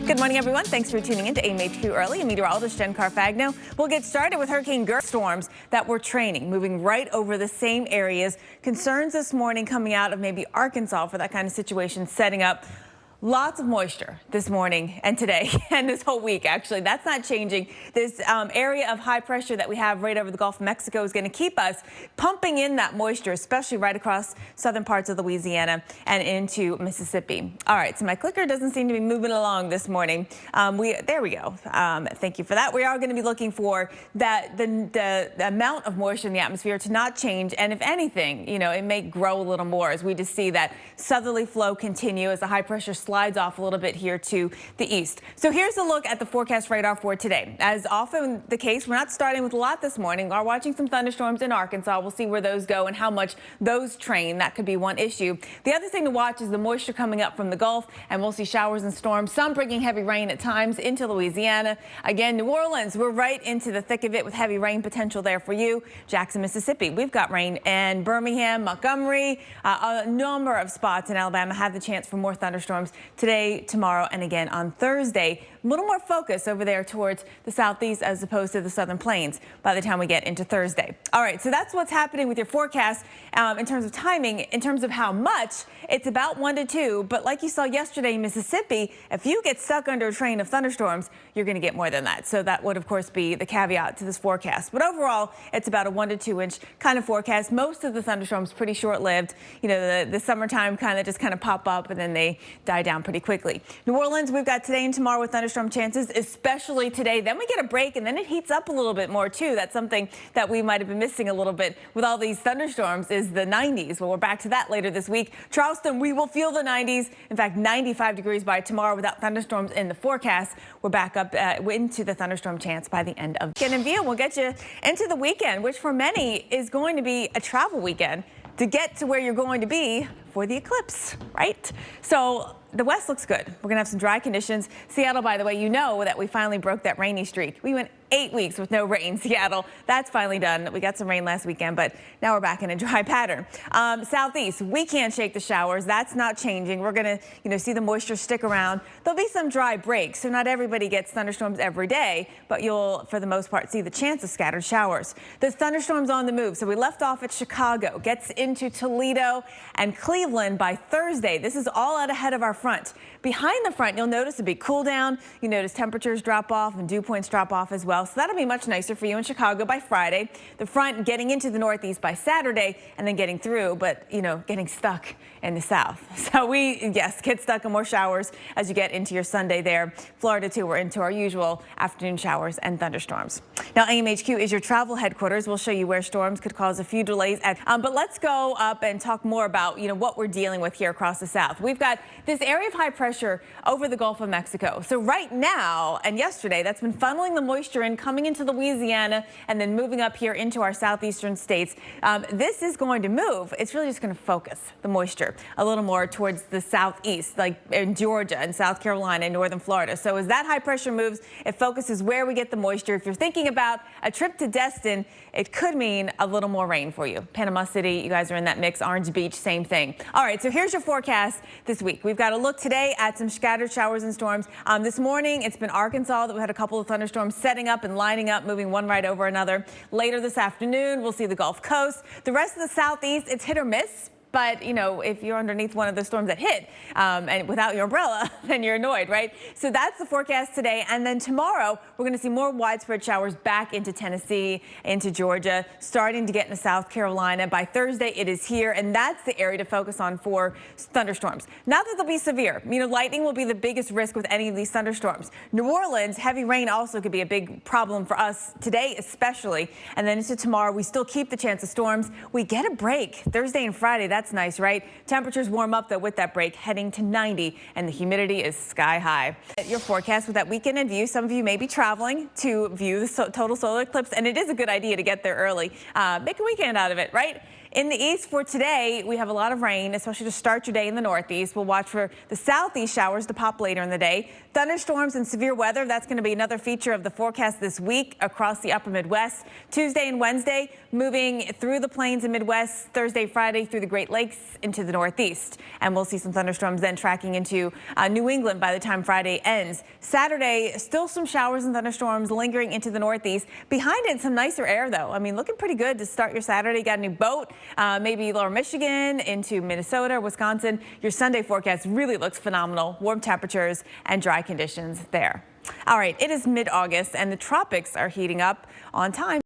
Good morning, everyone. Thanks for tuning in to AMHQ Early. I'm meteorologist Jen Carfagno. We'll get started with Hurricane Gert storms that we're training, moving right over the same areas. Concerns this morning coming out of maybe Arkansas for that kind of situation, setting up. Lots of moisture this morning and today and this whole week, actually. That's not changing. This area of high pressure that we have right over the Gulf of Mexico is going to keep us pumping in that moisture, especially right across southern parts of Louisiana and into Mississippi. All right, so my clicker doesn't seem to be moving along this morning. There we go. Thank you for that. We are going to be looking for that the amount of moisture in the atmosphere to not change. And if anything, it may grow a little more as we just see that southerly flow continue as the high pressure slides off a little bit here to the east. So here's a look at the forecast radar for today. As often the case, we're not starting with a lot this morning. We're watching some thunderstorms in Arkansas. We'll see where those go and how much those train. That could be one issue. The other thing to watch is the moisture coming up from the Gulf, and we'll see showers and storms, some bringing heavy rain at times into Louisiana. Again, New Orleans, we're right into the thick of it with heavy rain potential there for you. Jackson, Mississippi, we've got rain, and Birmingham, Montgomery, a number of spots in Alabama have the chance for more thunderstorms today, tomorrow, and again on Thursday. A little more focus over there towards the southeast as opposed to the southern plains by the time we get into Thursday. All right, so that's what's happening with your forecast in terms of timing. In terms of how much, it's about 1 to 2. But like you saw yesterday in Mississippi, if you get stuck under a train of thunderstorms, you're going to get more than that. So that would, of course, be the caveat to this forecast. But overall, it's about a 1 to 2 inch kind of forecast. Most of the thunderstorms pretty short-lived. The summertime just pop up and then they die down pretty quickly. New Orleans, we've got today and tomorrow with thunderstorm chances, especially today. Then we get a break and then it heats up a little bit more too. That's something that we might have been missing a little bit with all these thunderstorms is the 90s. Well, we're back to that later this week. Charleston, we will feel the 90s. In fact, 95 degrees by tomorrow without thunderstorms in the forecast. We're back up into the thunderstorm chance by the end of the weekend. And view, we'll get you into the weekend, which for many is going to be a travel weekend to get to where you're going to be for the eclipse, right? So the west looks good. We're going to have some dry conditions. Seattle, by the way, you know that we finally broke that rainy streak. We went 8 weeks with no rain. Seattle, that's finally done. We got some rain last weekend, but now we're back in a dry pattern. Southeast, we can't shake the showers. That's not changing. We're going to, see the moisture stick around. There'll be some dry breaks, so not everybody gets thunderstorms every day, but you'll, for the most part, see the chance of scattered showers. The thunderstorms on the move. So we left off at Chicago, gets into Toledo and Cleveland by Thursday. This is all out ahead of our front. Behind the front, you'll notice a big cool down. You notice temperatures drop off and dew points drop off as well. So that'll be much nicer for you in Chicago by Friday. The front getting into the northeast by Saturday and then getting through, but, getting stuck in the south. So get stuck in more showers as you get into your Sunday there. Florida, too, we're into our usual afternoon showers and thunderstorms. Now, AMHQ is your travel headquarters. We'll show you where storms could cause a few delays. But let's go up and talk more about, what we're dealing with here across the south. We've got this area of high pressure over the Gulf of Mexico. So right now and yesterday, that's been funneling the moisture in, coming into Louisiana and then moving up here into our southeastern states. This is going to move. It's really just going to focus the moisture a little more towards the southeast, like in Georgia and South Carolina and northern Florida. So as that high pressure moves, it focuses where we get the moisture. If you're thinking about a trip to Destin, it could mean a little more rain for you. Panama City, you guys are in that mix. Orange Beach, same thing. All right, so here's your forecast this week. We've got a look today at some scattered showers and storms. This morning, it's been Arkansas that we had a couple of thunderstorms setting up and lining up, moving one right over another. Later this afternoon, we'll see the Gulf Coast. The rest of the southeast, it's hit or miss. But, if you're underneath one of the storms that hit and without your umbrella, then you're annoyed, right? So that's the forecast today. And then tomorrow, we're going to see more widespread showers back into Tennessee, into Georgia, starting to get into South Carolina. By Thursday, it is here. And that's the area to focus on for thunderstorms. Not that they'll be severe. Lightning will be the biggest risk with any of these thunderstorms. New Orleans, heavy rain also could be a big problem for us today, especially. And then into tomorrow, we still keep the chance of storms. We get a break Thursday and Friday. That's nice, right? Temperatures warm up, though, with that break, heading to 90, and the humidity is sky high. Your forecast with that weekend in view. Some of you may be traveling to view the total solar eclipse, and it is a good idea to get there early. Make a weekend out of it, right? In the east for today, we have a lot of rain, especially to start your day in the northeast. We'll watch for the southeast showers to pop later in the day. Thunderstorms and severe weather, that's going to be another feature of the forecast this week across the upper Midwest. Tuesday and Wednesday, moving through the plains and Midwest. Thursday, Friday, through the Great Lakes into the northeast. And we'll see some thunderstorms then tracking into New England by the time Friday ends. Saturday, still some showers and thunderstorms lingering into the northeast. Behind it, some nicer air, though. I mean, looking pretty good to start your Saturday. Got a new boat. Maybe lower Michigan into Minnesota, Wisconsin. Your Sunday forecast really looks phenomenal. Warm temperatures and dry conditions there. All right, it is mid-August and the tropics are heating up on time.